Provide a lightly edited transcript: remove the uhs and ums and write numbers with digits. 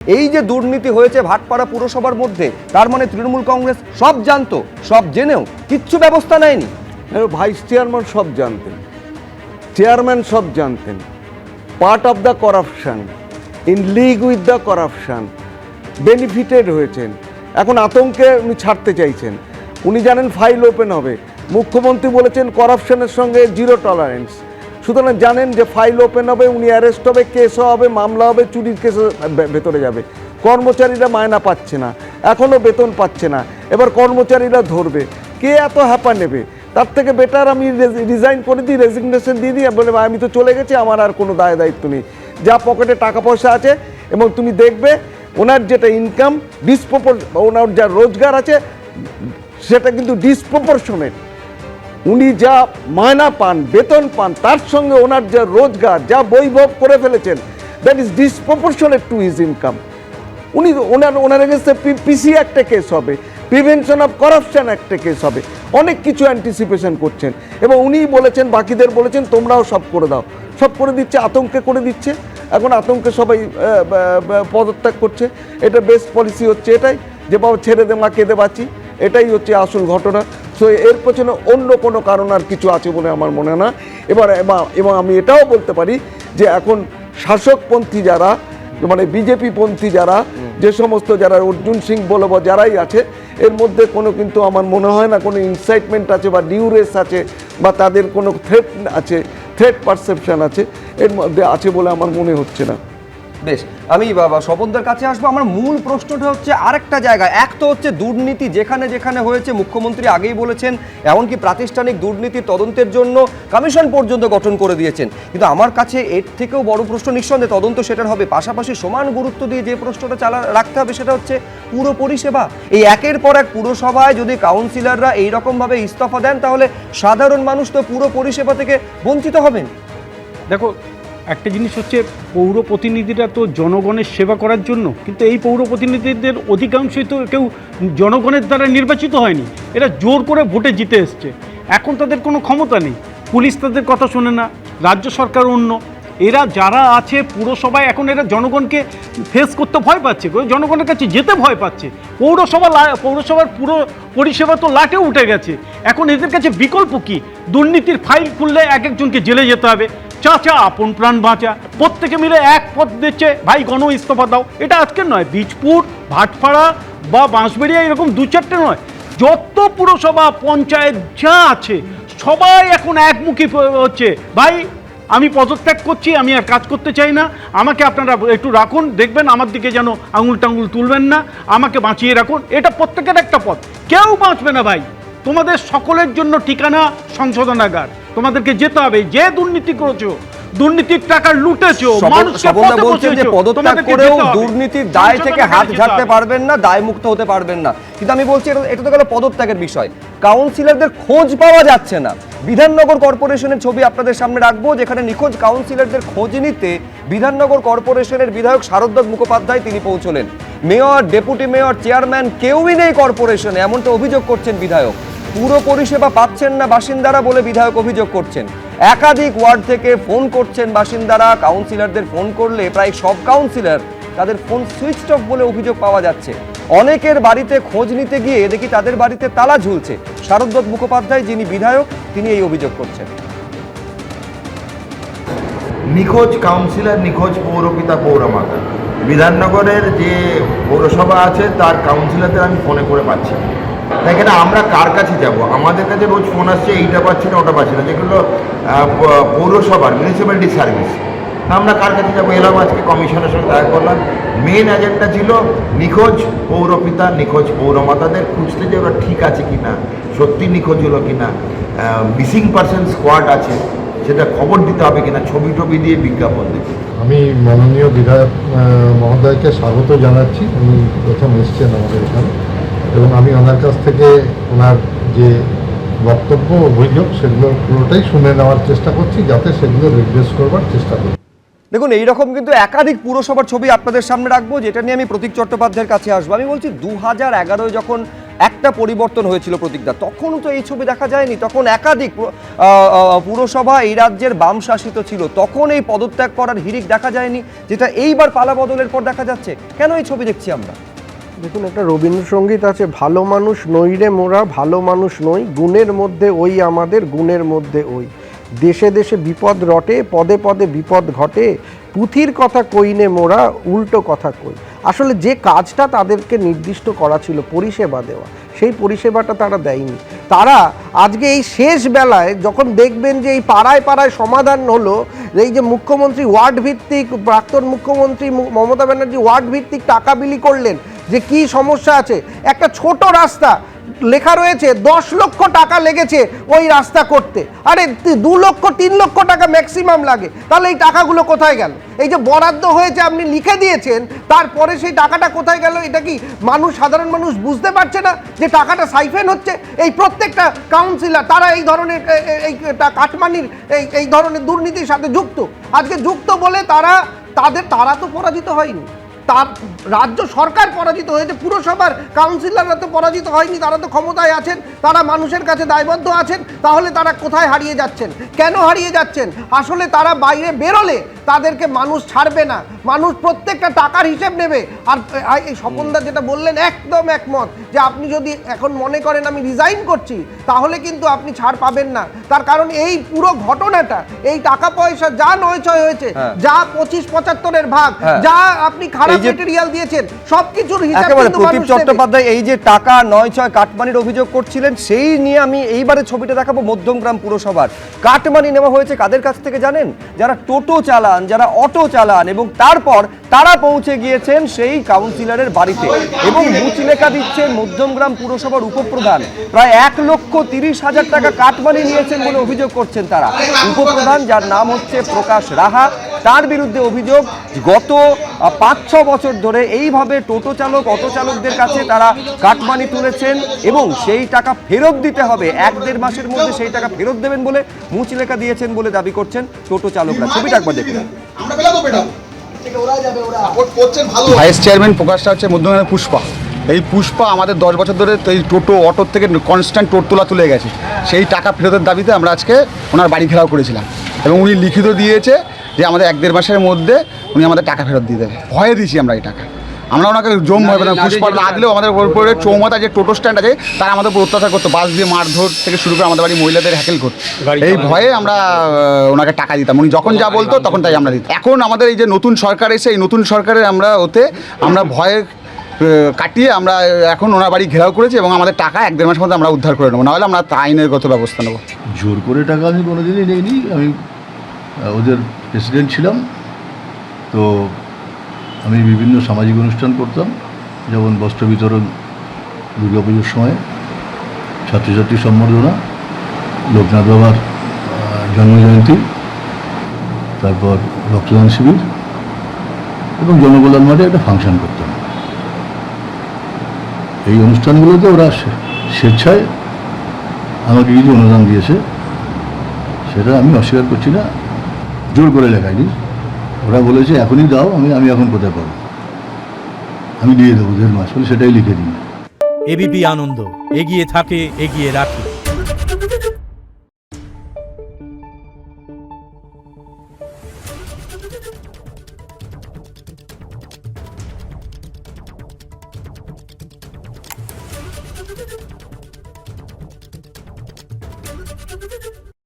এই যে দুর্নীতি হয়েছে ভাটপাড়া পুরসভার মধ্যে, তার মানে তৃণমূল কংগ্রেস সব জানতো, সব জেনেও কিচ্ছু ব্যবস্থা নেয়নি। ভাইস চেয়ারম্যান সব জানতেন, চেয়ারম্যান সব জানতেন, part of the corruption, in league with the corruption, benefited হয়েছেন। এখন আতঙ্কে উনি ছাড়তে চাইছেন। উনি জানেন ফাইল ওপেন হবে, মুখ্যমন্ত্রী বলেছেন করাপশনের সঙ্গে জিরো টলারেন্স, সুতরাং জানেন যে ফাইল ওপেন হবে, উনি অ্যারেস্ট হবে, কেসও হবে, মামলা হবে, চুরির কেসে ভেতরে যাবে। কর্মচারীরা মায়না পাচ্ছে না, এখনও বেতন পাচ্ছে না, এবার কর্মচারীরা ধরবে, কে এত হ্যাপা নেবে? তার থেকে বেটার আমি রিজাইন করে দিই, রেজিগনেশন দিয়ে দিই, বলে আমি তো চলে গেছি, আমার আর কোনো দায় দায়িত্ব নেই। যা পকেটে টাকা পয়সা আছে, এবং তুমি দেখবে ওনার যেটা ইনকাম ওনার যা রোজগার আছে সেটা কিন্তু ডিসপ্রপোর্শনেট। উনি যা মায়না পান, বেতন পান, তার সঙ্গে ওনার যা রোজগার, যা বৈভব করে ফেলেছেন, that is disproportionate to his income. ওনার এগেন্সে পিসি একটা কেস হবে, প্রিভেনশন অফ করাপশন একটা কেস হবে, অনেক কিছু অ্যান্টিসিপেশন করছেন। এবং উনিই বলেছেন, বাকিদের বলেছেন তোমরাও সব করে দাও, সব করে দিচ্ছে, আতঙ্কে করে দিচ্ছে। এখন আতঙ্কে সবাই পদত্যাগ করছে। এটা বেস্ট পলিসি হচ্ছে এটাই, যে বাবা ছেড়ে দে মা, কেঁদে বাঁচি, এটাই হচ্ছে আসল ঘটনা। সো এর পেছনে অন্য কোনো কারণ আর কিছু আছে বলে আমার মনে না। এবং আমি এটাও বলতে পারি যে এখন শাসকপন্থী যারা, মানে বিজেপি পন্থী যারা, যে সমস্ত যারা অর্জুন সিং বলো বা যারাই আছে, এর মধ্যে কোনো কিন্তু আমার মনে হয় না কোনো ইনসাইটমেন্ট আছে বা ডিউরেস আছে বা তাদের কোনো থ্রেট আছে, থ্রেট পারসেপশন আছে, এর মধ্যে আছে বলে আমার মনে হচ্ছে না। বেশ, আমি স্বপনদার কাছে আসবো। আমার মূল প্রশ্নটা হচ্ছে আরেকটা জায়গায়। এক তো হচ্ছে দুর্নীতি যেখানে যেখানে হয়েছে, মুখ্যমন্ত্রী আগেই বলেছেন, এমনকি প্রাতিষ্ঠানিক দুর্নীতির তদন্তের জন্য কমিশন পর্যন্ত গঠন করে দিয়েছেন। কিন্তু আমার কাছে এর থেকেও বড় প্রশ্ন, নিঃসন্দেহে তদন্ত সেটার হবে, পাশাপাশি সমান গুরুত্ব দিয়ে যে প্রশ্নটা রাখতে হবে সেটা হচ্ছে পুরো পরিষেবা। এই একের পর এক পুরসভায় যদি কাউন্সিলররা এইরকমভাবে ইস্তফা দেন, তাহলে সাধারণ মানুষ তো পুরো পরিষেবা থেকে বঞ্চিত হবেন। দেখো, একটা জিনিস হচ্ছে, পৌর প্রতিনিধিরা তো জনগণের সেবা করার জন্য, কিন্তু এই পৌর প্রতিনিধিদের অধিকাংশই তো কেউ জনগণের দ্বারা নির্বাচিত হয়নি, এরা জোর করে ভোটে জিতে এসছে। এখন তাদের কোনো ক্ষমতা নেই, পুলিশ তাদের কথা শোনে না, রাজ্য সরকার অন্য, এরা যারা আছে পুরসভায়, এখন এরা জনগণকে ফেস করতে ভয় পাচ্ছে, জনগণের কাছে যেতে ভয় পাচ্ছে। পৌরসভার পুরো পরিষেবা তো লাটে উঠে গেছে। এখন এদের কাছে বিকল্প কি? দুর্নীতির ফাইল খুললে এক একজনকে জেলে যেতে হবে। চাচা আপন প্রাণ বাঁচা, প্রত্যেকে মিলে এক পথ দিচ্ছে, ভাই গণ ইস্তফা দাও। এটা আজকের নয়, বীজপুর, ভাটপাড়া বা বাঁশবেড়িয়া এরকম দু চারটে নয়, যত পুরসভা পঞ্চায়েত যা আছে সবাই এখন একমুখী হচ্ছে, ভাই আমি পদত্যাগ করছি, আমি আর কাজ করতে চাই না, আমাকে আপনারা একটু রাখুন, দেখবেন আমার দিকে যেন আঙুল টাঙ্গুল তুলবেন না, আমাকে বাঁচিয়ে রাখুন। এটা প্রত্যেকের একটা পথ, কেউ বাঁচবে না ভাই। তোমাদের সকলের জন্য ঠিকানা সংশোধনাগার, তোমাদেরকে যেতে হবে। যে দুর্নীতি করেছো, দুর্নীতির টাকা লুটেছো, পদত্যাগ করেও দুর্নীতির দায় থেকে হাত ঝাড়তে পারবেন না, দায় মুক্ত হতে পারবেন না। কিন্তু আমি বলছি, এটা তো গেল পদত্যাগের বিষয়। কাউন্সিলরদের খোঁজ পাওয়া যাচ্ছে না। বিধাননগর কর্পোরেশনের ছবি আপনাদের সামনে রাখবো, যেখানে নিখোঁজ কাউন্সিলরদের খোঁজ নিতে বিধাননগর কর্পোরেশনের বিধায়ক শারদত্ত মুখোপাধ্যায় তিনি পৌঁছলেন। মেয়র, ডেপুটি মেয়র, চেয়ারম্যান কেউই নেই কর্পোরেশনে, এমনটা অভিযোগ করছেন বিধায়ক। পুরো পরিষেবা পাচ্ছেন না বাসিন্দারা বলে বিধায়ক অভিযোগ করছেন। একাধিক ওয়ার্ড থেকে ফোন করছেন বাসিন্দারা, কাউন্সিলরদের ফোন করলে প্রায় সব কাউন্সিলর তাদের ফোন সুইচ অফ বলে অভিযোগ পাওয়া যাচ্ছে। অনেকের বাড়িতে খোঁজ নিতে গিয়ে দেখি তাদের বাড়িতে তালা ঝুলছে। শারদত্ত মুখোপাধ্যায় যিনি বিধায়ক, তিনি এই অভিযোগ করছেন। নিখোঁজ কাউন্সিলর, নিখোঁজ পৌরপিতা, পৌরমাতা। বিধাননগরের যে পৌরসভা আছে তার কাউন্সিলরদের আমি ফোনে করে পাচ্ছি না। এখানে আমরা কার কাছে যাব? আমাদের কাছে রোজ ফোন আসছে, এইটা পাচ্ছি না, ওটা পাচ্ছি না, যেগুলো পৌরসভার মিউনিসিপ্যালিটি সার্ভিস। আমরা কার কাছে যাবো? এলাম, আজকে কমিশনের সঙ্গে দেখা করলাম। মেন এজেন্ডা ছিল নিখোঁজ পৌরপিতা, নিখোঁজ পৌরমাতাদের খুঁজতে, যে ওরা ঠিক আছে কি না, সত্যি নিখোঁজ হলো কি না, মিসিং পারসন স্কোয়াড আছে সেটা খবর দিতে হবে কিনা, ছবি টবি দিয়ে বিজ্ঞাপন দিতে। আমি মাননীয় বিধায়ক মহোদয়কে স্বাগত জানাচ্ছি। উনি প্রথম এসছেন আমাদের এখানে, এবং আমি ওনার কাছ থেকে ওনার যে বক্তব্য, অভিযোগ, সেগুলো পুরোটাই শুনে নেওয়ার চেষ্টা করছি, যাতে সেগুলো রিপ্লেস করবার চেষ্টা করি। দেখুন, এইরকম কিন্তু একাধিক পুরসভার ছবি আপনাদের সামনে রাখবো, যেটা নিয়ে আমি প্রতীক চট্টোপাধ্যায়ের কাছে আসবো। আমি বলছি 2011 যখন একটা পরিবর্তন হয়েছিল প্রতীকদা, তখনও তো এই ছবি দেখা যায়নি। তখন একাধিক পুরসভা এই রাজ্যের বাম শাসিত ছিল, তখন এই পদত্যাগ করার হিড়িক দেখা যায়নি, যেটা এইবার পালা বদলের পর দেখা যাচ্ছে। কেন এই ছবি দেখছি আমরা? দেখুন, একটা রবীন্দ্রসঙ্গীত আছে, ভালো মানুষ নই রে মোরা, ভালো মানুষ নই, গুণের মধ্যে ওই আমাদের, গুণের মধ্যে ওই, দেশে দেশে বিপদ রটে, পদে পদে বিপদ ঘটে, পুঁথির কথা কইনে মোরা, উল্টো কথা কই। আসলে যে কাজটা তাদেরকে নির্দিষ্ট করা ছিল পরিষেবা দেওয়া, সেই পরিষেবাটা তারা দেয়নি। তারা আজকে এই শেষ বেলায় যখন দেখবেন যে এই পাড়ায় পাড়ায় সমাধান হলো, এই যে মুখ্যমন্ত্রী ওয়ার্ড ভিত্তিক, প্রাক্তন মুখ্যমন্ত্রী মমতা ব্যানার্জি ওয়ার্ড ভিত্তিক টাকা বিলি করলেন, যে কি সমস্যা আছে। একটা ছোট রাস্তা লেখা রয়েছে 10 লক্ষ টাকা লেগেছে ওই রাস্তা করতে, আরে 2 লক্ষ 3 লক্ষ টাকা ম্যাক্সিমাম লাগে, তাহলে এই টাকাগুলো কোথায় গেল? এই যে বরাদ্দ হয়েছে আপনি লিখে দিয়েছেন, তারপরে সেই টাকাটা কোথায় গেল? এটা কি মানুষ, সাধারণ মানুষ বুঝতে পারছে না যে টাকাটা সাইফেন হচ্ছে? এই প্রত্যেকটা কাউন্সিলর তারা এই ধরনের এই কাটমানির এই ধরনের দুর্নীতির সাথে যুক্ত। আজকে যুক্ত বলে তারা তো পরাজিত হয়নি, তার রাজ্য সরকার পরাজিত হয়েছে, পুরসভার কাউন্সিলররা তো পরাজিত হয়নি, তারা তো ক্ষমতায় আছেন, তারা মানুষের কাছে দায়বদ্ধ আছেন। তাহলে তারা কোথায় হারিয়ে যাচ্ছেন, কেন হারিয়ে যাচ্ছেন? আসলে তারা বাইরে বেরোলে তাদেরকে মানুষ ছাড়বে না, মানুষ প্রত্যেকটা টাকার হিসেব নেবে। আর এই স্বপনদা যেটা বললেন, একদম একমত, যে আপনি যদি এখন মনে করেন আমি রিজাইন করছি, তাহলে কিন্তু আপনি ছাড় পাবেন না। তার কারণ এই পুরো ঘটনাটা, এই টাকা পয়সা যা নয়ছয় হয়েছে, যা 25-75-এর ভাগ, যা আপনি খারাপ মেটেরিয়াল দিয়েছেন, সবকিছুর হিসাব কিন্তু প্রদীপ চট্টোপাধ্যায় এই যে টাকা 9-6 কাটমানির অভিযোগ করছিলেন, সেই নিয়ে আমি এইবারে ছবিটা দেখাবো মধ্যমগ্রাম পুরসভার। কাটমানি নেওয়া হয়েছে কাদের কাছ থেকে জানেন? যারা টোটো চালান, যারা অটো চালান, এবং তারপর তারা পৌঁছে গিয়েছেন সেই কাউন্সিলরের বাড়িতে এবং মুচলেখা দিচ্ছেন মধ্যমগ্রাম পুরসভার উপপ্রধান। প্রায় 1,30,000 টাকা কাটমানি নিয়েছেন বলে অভিযোগ করছেন তারা। উপপ্রধান, যার নাম হচ্ছে প্রকাশ রাহা, তার বিরুদ্ধে অভিযোগ গত 5-6 বছর ধরে এইভাবে টোটো চালক, অটো চালকদের কাছে তারা কাটমানি তুলেছেন এবং সেই টাকা ফেরত দিতে হবে, 1-1.5 মাসের মধ্যে সেই টাকা ফেরত দেবেন বলে মুচলেখা দিয়েছেন বলে দাবি করছেন টোটো চালকরা। ছবিটা একবার দেখুন। ভাইস চেয়ারম্যান প্রকাশটা হচ্ছে মধ্যমগ্রামের পুষ্পা। এই পুষ্পা আমাদের 10 বছর ধরে এই টোটো অটোর থেকে কনস্ট্যান্ট টোট তুলে গেছে। সেই টাকা ফেরতের দাবিতে আমরা আজকে ওনার বাড়ি ঘেরাও করেছিলাম এবং উনি লিখিত দিয়েছে যে আমাদের 1-1.5 মাসের মধ্যে উনি আমাদের টাকা ফেরত দিয়ে দেবে। ভয়ে দিয়েছি আমরা এই টাকা, আমরা ওনাকে জম ভয় পেতাম। পুষ্পা না দিলেও আমাদের উপরে চৌমাথা যে টোটো স্ট্যান্ড আছে তারা আমাদের উপর অত্যাচার করতো, বাস দিয়ে মারধর থেকে শুরু করে আমাদের বাড়ি মহিলাদের হ্যাকেল করতো। এই ভয়ে আমরা ওনাকে টাকা দিতাম, উনি যখন যা বলতো তখন তাই আমরা দিতাম। এখন আমাদের এই যে নতুন সরকার এসে, এই নতুন সরকারের আমরা ভয়ে কাটিয়ে আমরা এখন ওনার বাড়ি ঘেরাও করেছি এবং আমাদের টাকা 1-1.5 মাসের মধ্যে আমরা উদ্ধার করে নেবো, নাহলে আমরা আইনগত ব্যবস্থা নেবো। জোর করে টাকা আমি কোনোদিনই নেইনি, আমি ওদের প্রেসিডেন্ট ছিলাম। তো আমি বিভিন্ন সামাজিক অনুষ্ঠান করতাম, যেমন বস্ত্র বিতরণ, দুর্গাপুজোর সময় ছাত্রছাত্রী সম্বর্ধনা, লোকনাথ বাবার জন্মজয়ন্তী, তারপর রক্তদান শিবির এবং জনকল্যাণ মাঠে একটা ফাংশন করতাম। এই অনুষ্ঠানগুলোতে ওরা স্বেচ্ছায় আমাকে কিছু অনুদান দিয়েছে, সেটা আমি অস্বীকার করছি না, জোর করে লেখায়নি। ওরা বলেছে এখনই দাও, আমি এখন কোথায় পাবো, আমি দিয়ে দেবো 1.5 মাস বলে সেটাই লিখে দিই। এবিপি আনন্দ, এগিয়ে থাকে, এগিয়ে রাখে।